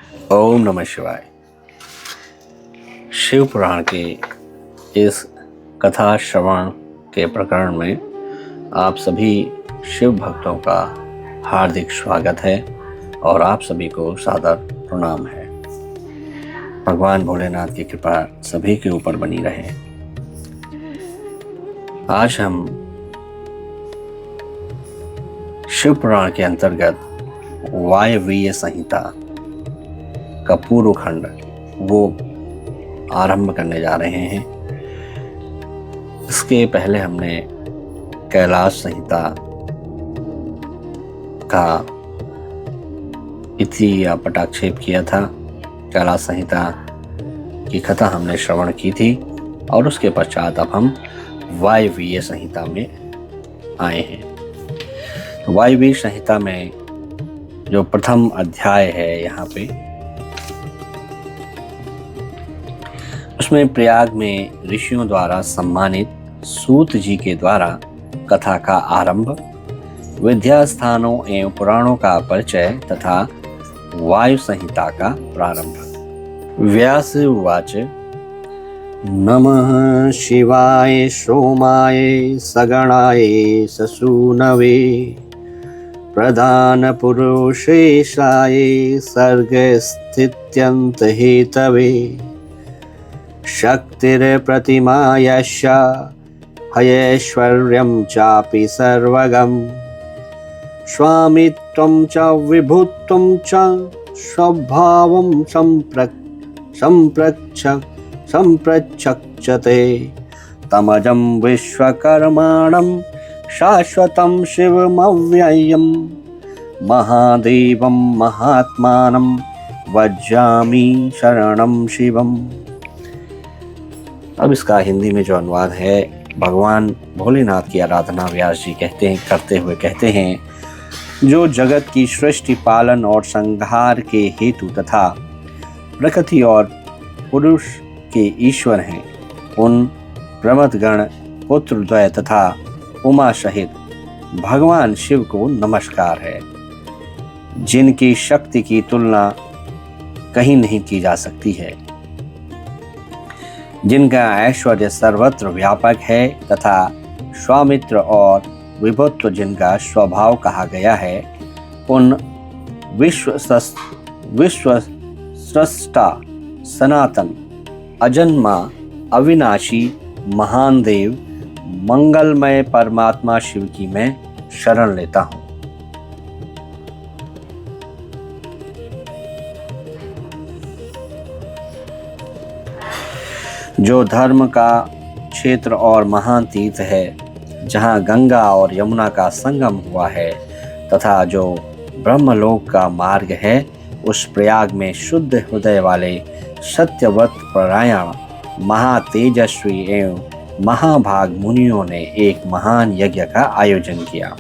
ओम नमः शिवाय। शिव पुराण के इस कथा श्रवण के प्रकरण में आप सभी शिव भक्तों का हार्दिक स्वागत है और आप सभी को सादर प्रणाम है। भगवान भोलेनाथ की कृपा सभी के ऊपर बनी रहे। आज हम शिव पुराण के अंतर्गत वायवीय संहिता का पूर्व खंड वो आरंभ करने जा रहे हैं। इसके पहले हमने कैलाश संहिता का इति या पटाक्षेप किया था। कैलाश संहिता की कथा हमने श्रवण की थी और उसके पश्चात अब हम वायवीय संहिता में आए हैं। तो वायवीय संहिता में जो प्रथम अध्याय है यहाँ पे, उसमें प्रयाग में ऋषियों द्वारा सम्मानित सूत जी के द्वारा कथा का आरंभ, विद्या स्थानों एवं पुराणों का परिचय तथा वायु संहिता का प्रारंभ। व्यास उवाच नमः शिवाय सोमाय सगणाय ससूनवे प्रधान पुरुषेशाय सर्गस्थित्यंत हेतवे शक्तिर्प्रतिमायश्च हयैश्वर्यं चापि सर्वगं स्वामित्वं च विभुत्वं च स्वभावं सम्प्रक्षते तमजं विश्वकर्माणं शाश्वतं शिवमव्ययं महादेवं महात्मानं वज्जामि शरणं शिवम्। अब इसका हिंदी में जो अनुवाद है, भगवान भोलेनाथ की आराधना व्यास जी करते हुए कहते हैं, जो जगत की सृष्टि पालन और संहार के हेतु तथा प्रकृति और पुरुष के ईश्वर हैं, उन प्रमथगण पुत्रद्वय तथा उमा सहित भगवान शिव को नमस्कार है, जिनकी शक्ति की तुलना कहीं नहीं की जा सकती है, जिनका ऐश्वर्य सर्वत्र व्यापक है तथा स्वामित्र और विभुत्व जिनका स्वभाव कहा गया है, उन विश्वस्रष्टा सनातन अजन्मा अविनाशी महान देव मंगलमय परमात्मा शिव की मैं शरण लेता हूँ। जो धर्म का क्षेत्र और महान तीर्थ है, जहाँ गंगा और यमुना का संगम हुआ है, तथा जो ब्रह्मलोक का मार्ग है, उस प्रयाग में शुद्ध हृदय वाले सत्यव्रत परायण महातेजस्वी एवं महाभाग मुनियों ने एक महान यज्ञ का आयोजन किया।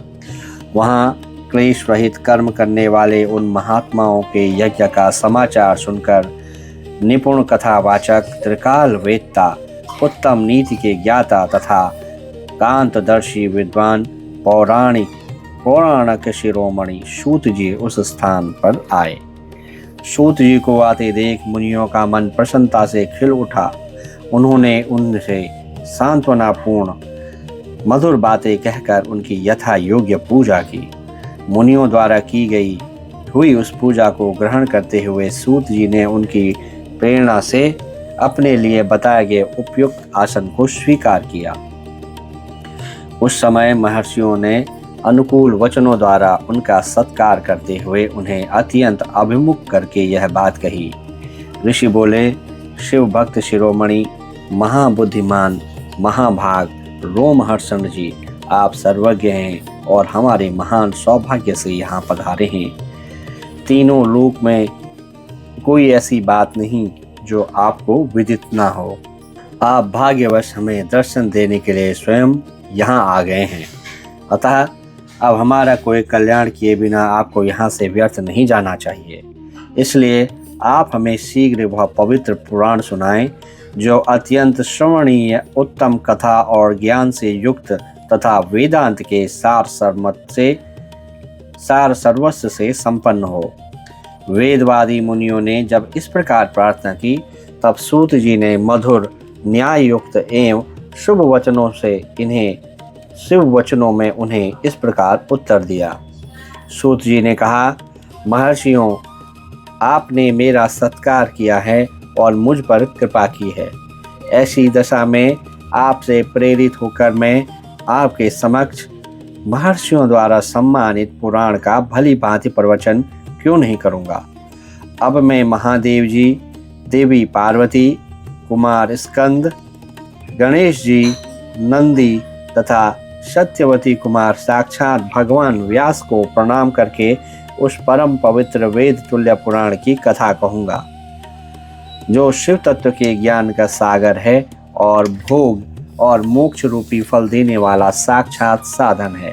वहाँ क्लेश रहित कर्म करने वाले उन महात्माओं के यज्ञ का समाचार सुनकर निपुण कथावाचक, त्रिकाल वेत्ता, उत्तम नीति के ज्ञाता तथा कांतदर्शी विद्वान पौराणिक शिरोमणि सूत जी उस स्थान पर आए। सूत जी को आते देख मुनियों का मन प्रसन्नता से खिल उठा। उन्होंने उनसे सांत्वनापूर्ण मधुर बातें कहकर उनकी यथा योग्य पूजा की। मुनियों द्वारा की गई हुई उस पूजा को ग्रहण करते हुए सूत जी ने उनकी प्रेरणा से अपने लिए बताए गए उपयुक्त आसन को स्वीकार किया। उस समय महर्षियों ने अनुकूल वचनों द्वारा उनका सत्कार करते हुए उन्हें अत्यंत अभिमुख करके यह बात कही। ऋषि बोले, शिव भक्त शिरोमणि महाबुद्धिमान महाभाग रोमहर्षण जी, आप सर्वज्ञ हैं और हमारे महान सौभाग्य से यहाँ पधारे हैं। तीनों लोक में कोई ऐसी बात नहीं जो आपको विदित ना हो। आप भाग्यवश हमें दर्शन देने के लिए स्वयं यहाँ आ गए हैं, अतः अब हमारा कोई कल्याण किए बिना आपको यहाँ से व्यर्थ नहीं जाना चाहिए। इसलिए आप हमें शीघ्र वह पवित्र पुराण सुनाएं जो अत्यंत श्रवणीय, उत्तम कथा और ज्ञान से युक्त तथा वेदांत के सार सर्वस्व से संपन्न हो। वेदवादी मुनियों ने जब इस प्रकार प्रार्थना की तब सूत जी ने मधुर, न्याय युक्त एवं शुभ वचनों में उन्हें इस प्रकार उत्तर दिया। सूत जी ने कहा, महर्षियों, आपने मेरा सत्कार किया है और मुझ पर कृपा की है। ऐसी दशा में आपसे प्रेरित होकर मैं आपके समक्ष महर्षियों द्वारा सम्मानित पुराण का भली भांति प्रवचन क्यों नहीं करूँगा। अब मैं महादेव जी, देवी पार्वती, कुमार स्कंद, गणेश जी, नंदी तथा सत्यवती कुमार साक्षात भगवान व्यास को प्रणाम करके उस परम पवित्र वेद तुल्य पुराण की कथा कहूँगा, जो शिव तत्व के ज्ञान का सागर है और भोग और मोक्ष रूपी फल देने वाला साक्षात साधन है।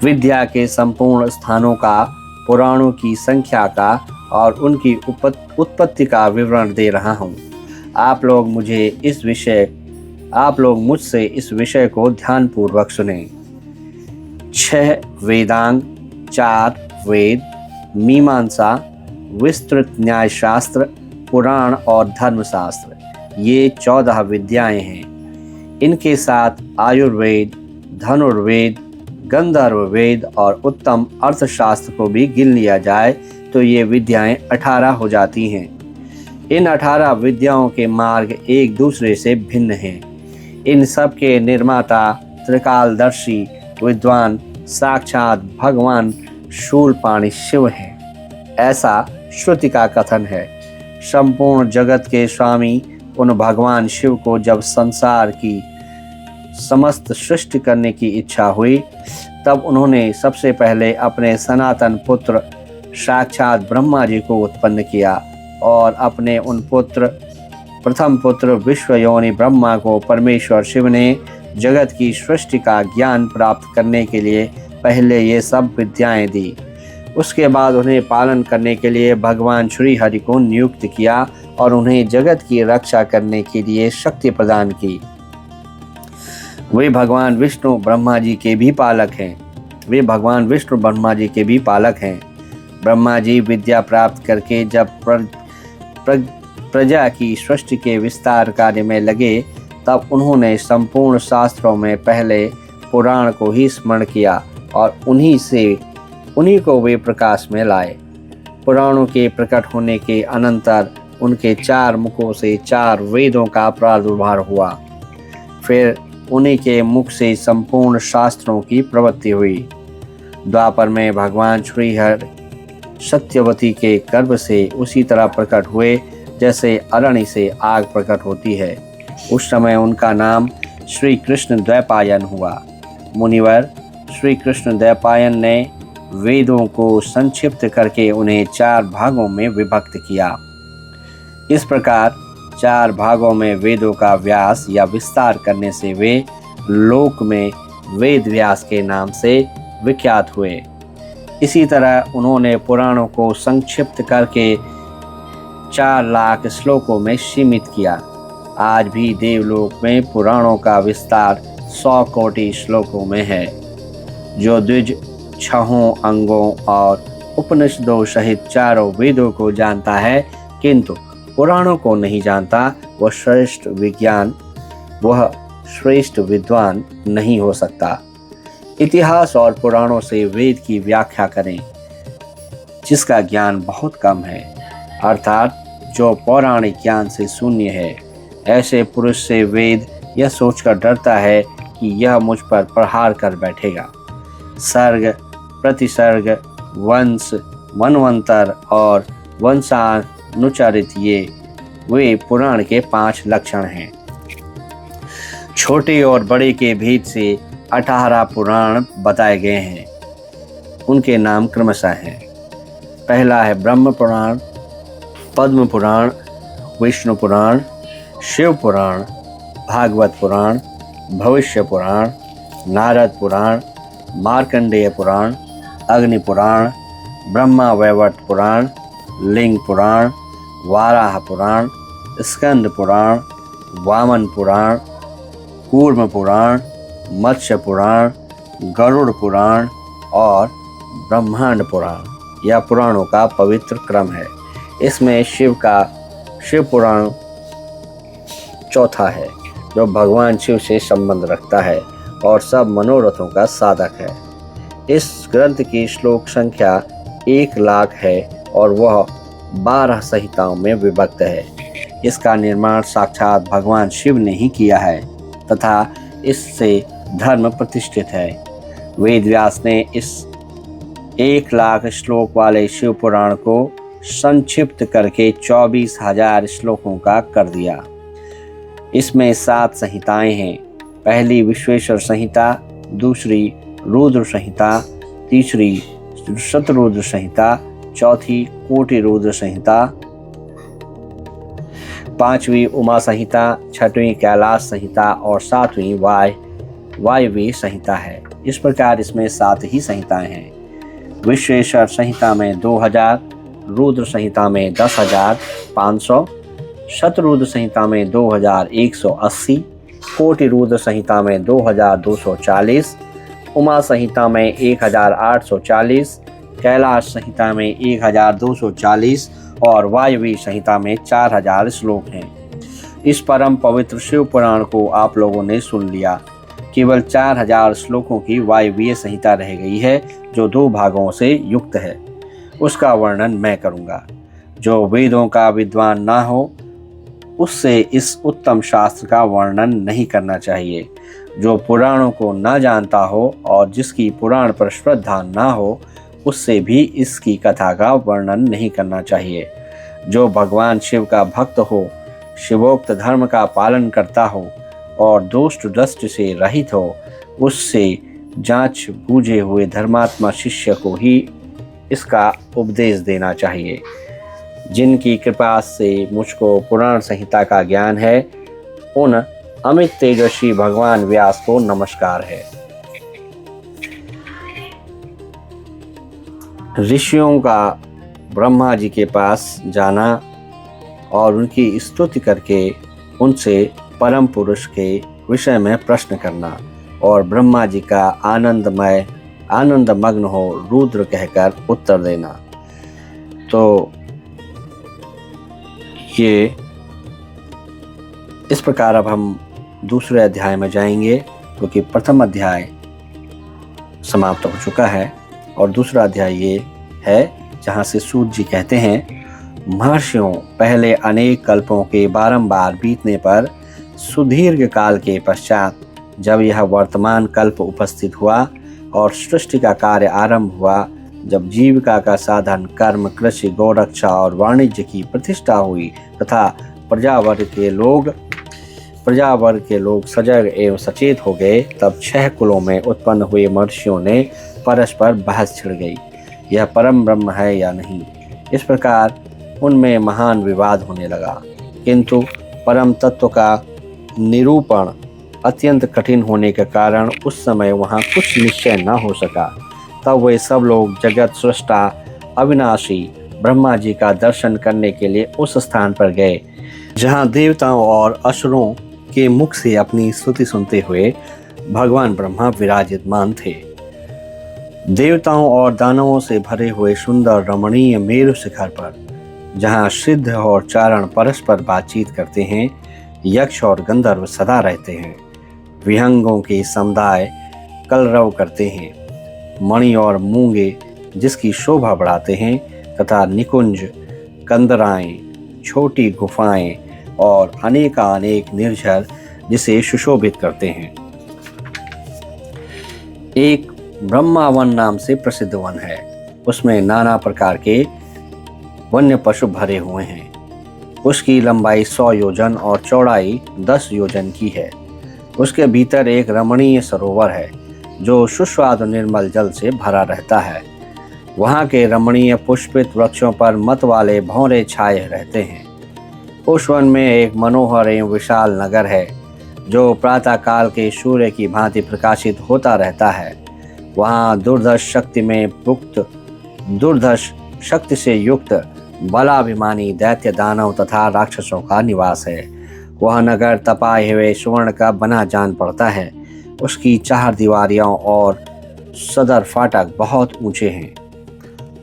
विद्या के संपूर्ण स्थानों का, पुराणों की संख्या का और उनकी उत्पत्ति का विवरण दे रहा हूँ। आप लोग मुझसे इस विषय को ध्यानपूर्वक सुने। 6 वेदांग, 4 वेद, मीमांसा, विस्तृत न्याय शास्त्र, पुराण और धर्मशास्त्र, ये 14 विद्याएं हैं। इनके साथ आयुर्वेद, धनुर्वेद, गंधर्व वेद और उत्तम अर्थशास्त्र को भी गिन लिया जाए तो ये विद्याएं 18 हो जाती हैं। इन 18 विद्याओं के मार्ग एक दूसरे से भिन्न हैं। इन सब के निर्माता त्रिकालदर्शी विद्वान साक्षात भगवान शूलपाणि शिव हैं, ऐसा श्रुति का कथन है। संपूर्ण जगत के स्वामी उन भगवान शिव को जब संसार की समस्त सृष्टि करने की इच्छा हुई तब उन्होंने सबसे पहले अपने सनातन पुत्र साक्षात ब्रह्मा जी को उत्पन्न किया और अपने उन प्रथम पुत्र विश्वयोनि ब्रह्मा को परमेश्वर शिव ने जगत की सृष्टि का ज्ञान प्राप्त करने के लिए पहले ये सब विद्याएं दी। उसके बाद उन्हें पालन करने के लिए भगवान श्री हरि को नियुक्त किया और उन्हें जगत की रक्षा करने के लिए शक्ति प्रदान की। वे भगवान विष्णु ब्रह्मा जी के भी पालक हैं। ब्रह्मा जी विद्या प्राप्त करके जब प्रजा की सृष्टि के विस्तार कार्य में लगे तब उन्होंने संपूर्ण शास्त्रों में पहले पुराण को ही स्मरण किया और उन्हीं को वे प्रकाश में लाए। पुराणों के प्रकट होने के अनंतर उनके 4 मुखों से 4 वेदों का प्रादुर्भाव हुआ। फिर उन्हीं के मुख से संपूर्ण शास्त्रों की प्रवृत्ति हुई। द्वापर में भगवान श्री हरि सत्यवती के गर्भ से उसी तरह प्रकट हुए जैसे अरण्य से आग प्रकट होती है। उस समय उनका नाम श्री कृष्ण द्वैपायन हुआ। मुनिवर श्री कृष्ण द्वैपायन ने वेदों को संक्षिप्त करके उन्हें 4 भागों में विभक्त किया। इस प्रकार 4 भागों में वेदों का व्यास या विस्तार करने से वे लोक में वेद व्यास के नाम से विख्यात हुए। इसी तरह उन्होंने पुराणों को संक्षिप्त करके 4 लाख श्लोकों में सीमित किया। आज भी देवलोक में पुराणों का विस्तार 100 कोटि श्लोकों में है। जो द्विज 6 अंगों और उपनिषदों सहित 4 वेदों को जानता है किंतु पुराणों को नहीं जानता, वह श्रेष्ठ विद्वान नहीं हो सकता। इतिहास और पुराणों से वेद की व्याख्या करें जिसका ज्ञान बहुत कम है, अर्थात जो पौराणिक ज्ञान से शून्य है। ऐसे पुरुष से वेद यह सोचकर डरता है कि यह मुझ पर प्रहार कर बैठेगा। सर्ग, प्रतिसर्ग, वंश, मनवंतर और वंशानुचरित वे पुराण के 5 लक्षण हैं। छोटे और बड़े के भेद से 18 पुराण बताए गए हैं। उनके नाम क्रमशः हैं। पहला है ब्रह्म पुराण, पद्म पुराण, विष्णु पुराण, शिव पुराण, भागवत पुराण, भविष्य पुराण, नारद पुराण, मार्कंडेय पुराण, अग्नि पुराण, ब्रह्मा वैवर्त पुराण, लिंग पुराण, वाराह पुराण, स्कंद पुराण, वामन पुराण, कूर्म पुराण, मत्स्य पुराण, गरुड़ पुराण और ब्रह्मांड पुराण। यह पुराणों का पवित्र क्रम है। इसमें शिव पुराण चौथा है, जो भगवान शिव से संबंध रखता है और सब मनोरथों का साधक है। इस ग्रंथ की श्लोक संख्या 1,00,000 है और वह 12 संहिताओं में विभक्त है। इसका निर्माण साक्षात भगवान शिव ने ही किया है तथा इससे धर्म प्रतिष्ठित है। वेद व्यास ने इस 1,00,000 श्लोक वाले शिव पुराण को संक्षिप्त करके 24,000 श्लोकों का कर दिया। इसमें 7 संहिताएं हैं। पहली विश्वेश्वर संहिता, दूसरी रुद्र संहिता, तीसरी शतरुद्र संहिता, चौथी कोटि रुद्र संहिता, 5वीं उमा संहिता, 6वीं कैलाश संहिता और 7वीं वायव्य संहिता है। इस प्रकार इसमें 7 ही संहिताएं हैं। विश्वेश्वर संहिता में 2000, रुद्र संहिता में 10,500, शतरुद्र संहिता में 2,180, कोटि रुद्र संहिता में 2,240, उमा संहिता में 1,840, कैलाश संहिता में 1,240 और वायव्य संहिता में 4,000 श्लोक हैं। इस परम पवित्र शिव पुराण को आप लोगों ने सुन लिया। केवल 4,000 श्लोकों की वायव्य संहिता रह गई है, जो 2 भागों से युक्त है। उसका वर्णन मैं करूँगा। जो वेदों का विद्वान ना हो, उससे इस उत्तम शास्त्र का वर्णन नहीं करना चाहिए। जो पुराणों को न जानता हो और जिसकी पुराण पर श्रद्धा ना हो, उससे भी इसकी कथा का वर्णन नहीं करना चाहिए। जो भगवान शिव का भक्त हो, शिवोक्त धर्म का पालन करता हो और दुष्ट दृष्टि से रहित हो, उससे जांच बूझे हुए धर्मात्मा शिष्य को ही इसका उपदेश देना चाहिए। जिनकी कृपा से मुझको पुराण संहिता का ज्ञान है, उन अमित तेजस्वी भगवान व्यास को नमस्कार है। ऋषियों का ब्रह्मा जी के पास जाना और उनकी स्तुति करके उनसे परम पुरुष के विषय में प्रश्न करना और ब्रह्मा जी का आनंदमग्न हो रुद्र कहकर उत्तर देना। तो ये इस प्रकार अब हम दूसरे अध्याय में जाएंगे, क्योंकि प्रथम अध्याय समाप्त हो चुका है और दूसरा अध्याय ये है जहाँ से सूत जी कहते हैं, महर्षियों, पहले अनेक कल्पों के बारंबार बीतने पर सुदीर्घ काल के पश्चात जब यह वर्तमान कल्प उपस्थित हुआ और सृष्टि का कार्य आरंभ हुआ, जब जीविका का साधन कर्म, कृषि, गौरक्षा और वाणिज्य की प्रतिष्ठा हुई तथा प्रजावर्ग के लोग सजग एवं सचेत हो गए, तब 6 कुलों में उत्पन्न हुए महर्षियों ने परस्पर बहस छिड़ गई, यह परम ब्रह्म है या नहीं। इस प्रकार उनमें महान विवाद होने लगा, किंतु परम तत्व का निरूपण अत्यंत कठिन होने के कारण उस समय वहाँ कुछ निश्चय न हो सका। तब वे सब लोग जगत सृष्टा अविनाशी ब्रह्मा जी का दर्शन करने के लिए उस स्थान पर गए जहाँ देवताओं और असुरों के मुख से अपनी स्तुति सुनते हुए भगवान ब्रह्मा विराजमान थे। देवताओं और दानवों से भरे हुए सुंदर रमणीय मेरु शिखर पर, जहाँ सिद्ध और चारण परस्पर बातचीत करते हैं, यक्ष और गंधर्व सदा रहते हैं, विहंगों के समुदाय कलरव करते हैं, मणि और मूंगे जिसकी शोभा बढ़ाते हैं तथा निकुंज, कंदराएं, छोटी गुफाएं और अनेकानेक निर्झर जिसे सुशोभित करते हैं। एक ब्रह्मावन नाम से प्रसिद्ध वन है, उसमें नाना प्रकार के वन्य पशु भरे हुए हैं। उसकी लंबाई 100 योजन और चौड़ाई 10 योजन की है। उसके भीतर एक रमणीय सरोवर है जो सुस्वादु निर्मल जल से भरा रहता है। वहाँ के रमणीय पुष्पित वृक्षों पर मत वाले भौरे छाए रहते हैं। उस वन में एक मनोहर एवं विशाल नगर है जो प्रातः काल के सूर्य की भांति प्रकाशित होता रहता है। वहाँ दुर्धर्ष शक्ति से युक्त बलाभिमानी दैत्य, दानव तथा राक्षसों का निवास है। वह नगर तपाए हुए स्वर्ण का बना जान पड़ता है। उसकी 4 दीवारियां और सदर फाटक बहुत ऊंचे हैं।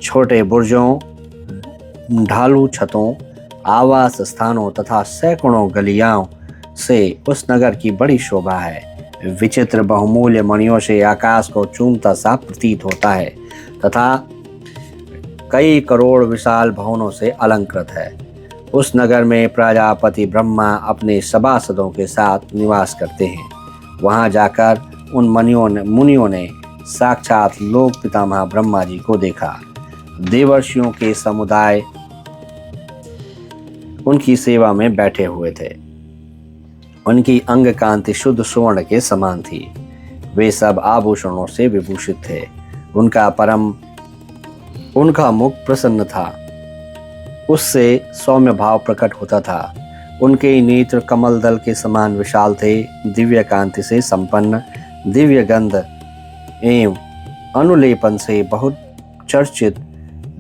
छोटे बुर्जों, ढालू छतों, आवास स्थानों तथा सैकड़ों गलियाओं से उस नगर की बड़ी शोभा है। विचित्र बहुमूल्य मणियों से आकाश को चूमता सा प्रतीत होता है तथा कई करोड़ विशाल भवनों से अलंकृत है। उस नगर में प्रजापति ब्रह्मा अपने सभासदों के साथ निवास करते हैं। वहां जाकर उन मुनियों ने साक्षात लोक पितामह ब्रह्मा जी को देखा। देवर्षियों के समुदाय उनकी सेवा में बैठे हुए थे। उनकी अंग कांति शुद्ध स्वर्ण के समान थी। वे सब आभूषणों से विभूषित थे। उनका मुख प्रसन्न था, उससे सौम्य भाव प्रकट होता था। उनके नेत्र कमल दल के समान विशाल थे। दिव्य कांति से संपन्न, दिव्य गंध एवं अनुलेपन से बहुत चर्चित,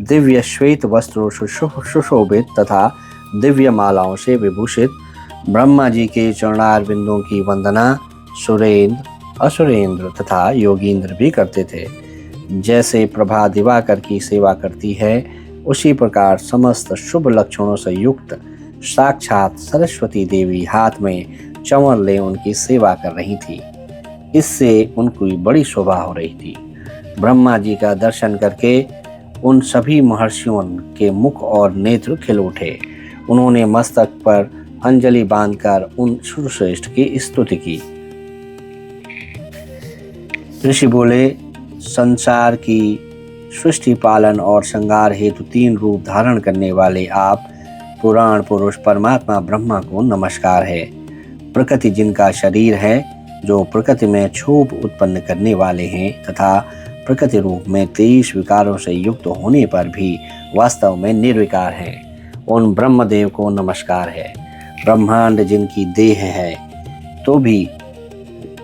दिव्य श्वेत वस्त्रों सुशोभित तथा दिव्य मालाओं से विभूषित ब्रह्मा जी के चरणार बिंदुओं की वंदना सुरेंद्र, असुरेंद्र तथा योगींद्र भी करते थे। जैसे प्रभा दिवाकर की सेवा करती है, उसी प्रकार समस्त शुभ लक्षणों से युक्त साक्षात सरस्वती देवी हाथ में चंवर ले उनकी सेवा कर रही थी। इससे उनकी बड़ी शोभा हो रही थी। ब्रह्मा जी का दर्शन करके उन सभी महर्षियों के मुख और नेत्र खिल उठे। उन्होंने मस्तक पर अंजलि बांधकर उन सुरश्रेष्ठ की स्तुति की। ऋषि बोले, संसार की सृष्टि पालन और श्रृंगार हेतु 3 रूप धारण करने वाले आप पुराण पुरुष परमात्मा ब्रह्मा को नमस्कार है। प्रकृति जिनका शरीर है, जो प्रकृति में क्षोभ उत्पन्न करने वाले हैं तथा प्रकृति रूप में 23 विकारों से युक्त होने पर भी वास्तव में निर्विकार हैं, उन ब्रह्मदेव को नमस्कार है। ब्रह्मांड जिनकी देह है, तो भी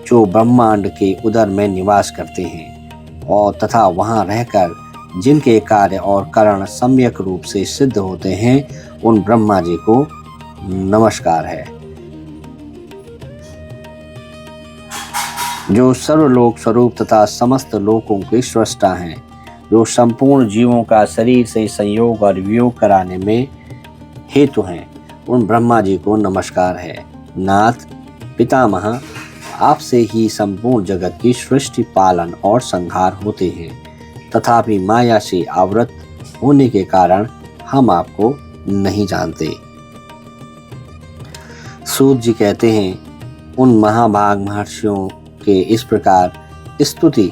जो ब्रह्मांड के उदर में निवास करते हैं और तथा वहां रहकर जिनके कार्य और कारण सम्यक रूप से सिद्ध होते हैं, उन ब्रह्मा जी को नमस्कार है। जो सर्वलोक स्वरूप तथा समस्त लोकों के स्रष्टा हैं, जो संपूर्ण जीवों का शरीर से संयोग और वियोग कराने में हेतु हैं, उन ब्रह्मा जी को नमस्कार है। नाथ पितामह, आपसे ही संपूर्ण जगत की सृष्टि पालन और संहार होते हैं, तथापि माया से आवृत होने के कारण हम आपको नहीं जानते। सूत जी कहते हैं, उन महाभाग महर्षियों के इस प्रकार स्तुति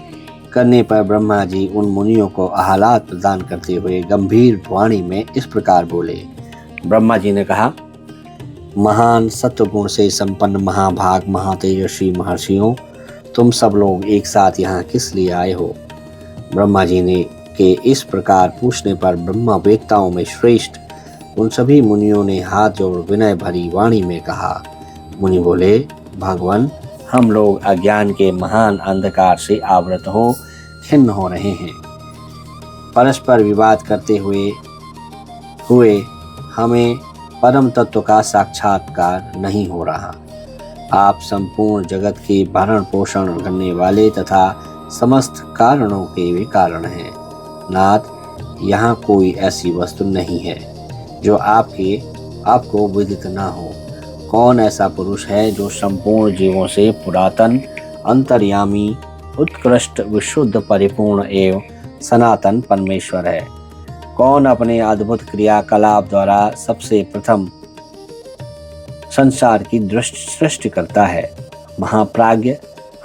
करने पर ब्रह्मा जी उन मुनियों को आह्लाद प्रदान करते हुए गंभीर वाणी में इस प्रकार बोले। ब्रह्मा जी ने कहा, महान सत्वगुण से संपन्न महाभाग महातेजस्वी महर्षियों, तुम सब लोग एक साथ यहाँ किस लिए आए हो? ब्रह्मा जी ने के इस प्रकार पूछने पर ब्रह्मवेत्ताओं में श्रेष्ठ उन सभी मुनियों ने हाथ जोड़ विनय भरी वाणी में कहा। मुनि बोले, भगवान, हम लोग अज्ञान के महान अंधकार से आवृत हो खिन्न हो रहे हैं। परस्पर विवाद करते हुए हमें परम तत्व का साक्षात्कार नहीं हो रहा। आप संपूर्ण जगत के भरण पोषण करने वाले तथा समस्त कारणों के भी कारण हैं। नाथ, यहाँ कोई ऐसी वस्तु नहीं है जो आपको विदित ना हो। कौन ऐसा पुरुष है जो संपूर्ण जीवों से पुरातन, अंतर्यामी, उत्कृष्ट, विशुद्ध, परिपूर्ण एवं सनातन परमेश्वर है? कौन अपने अद्भुत क्रियाकलाप द्वारा सबसे प्रथम संसार की सृष्टि करता है? महाप्राज्ञ,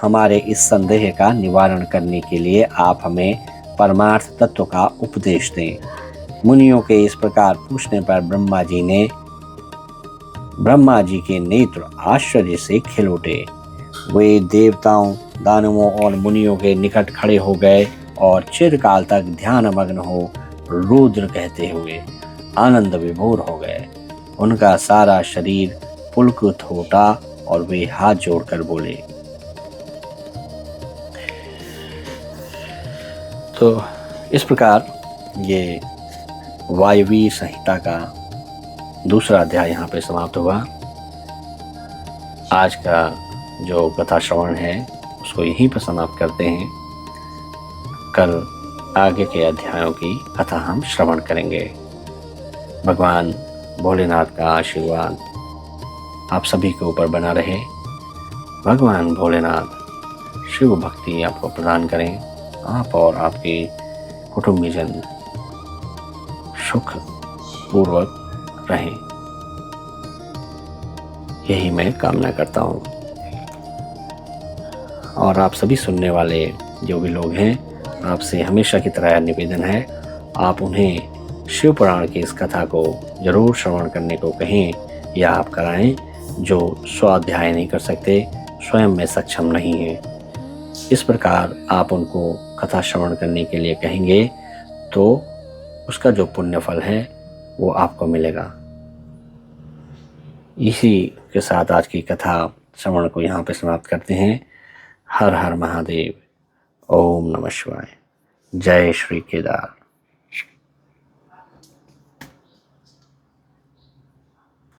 हमारे इस संदेह का निवारण करने के लिए आप हमें परमार्थ तत्व का उपदेश दें। मुनियों के इस प्रकार पूछने पर ब्रह्मा जी के नेत्र आश्चर्य से खिल उठे। वे देवताओं, दानवों और मुनियों के निकट खड़े हो गए और चिरकाल तक ध्यानमग्न हो रुद्र कहते हुए आनंद विभोर हो गए। उनका सारा शरीर पुलकित हो उठा और वे हाथ जोड़कर बोले। तो इस प्रकार ये वायवी संहिता का दूसरा अध्याय यहाँ पे समाप्त हुआ। आज का जो कथा श्रवण है उसको यहीं पर समाप्त करते हैं। कल आगे के अध्यायों की कथा हम श्रवण करेंगे। भगवान भोलेनाथ का आशीर्वाद आप सभी के ऊपर बना रहे। भगवान भोलेनाथ शिव भक्ति आपको प्रदान करें, आप और आपके कुटुंबीजन सुख पूर्वक रहें, यही मैं कामना करता हूँ। और आप सभी सुनने वाले जो भी लोग हैं, आपसे हमेशा की तरह निवेदन है, आप उन्हें शिव पुराण की इस कथा को जरूर श्रवण करने को कहें या आप कराएं, जो स्वाध्याय नहीं कर सकते, स्वयं में सक्षम नहीं हैं। इस प्रकार आप उनको कथा श्रवण करने के लिए कहेंगे तो उसका जो पुण्य फल है वो आपको मिलेगा। इसी के साथ आज की कथा श्रवण को यहाँ पे समाप्त करते हैं। हर हर महादेव। ओम नमः शिवाय। जय श्री केदार।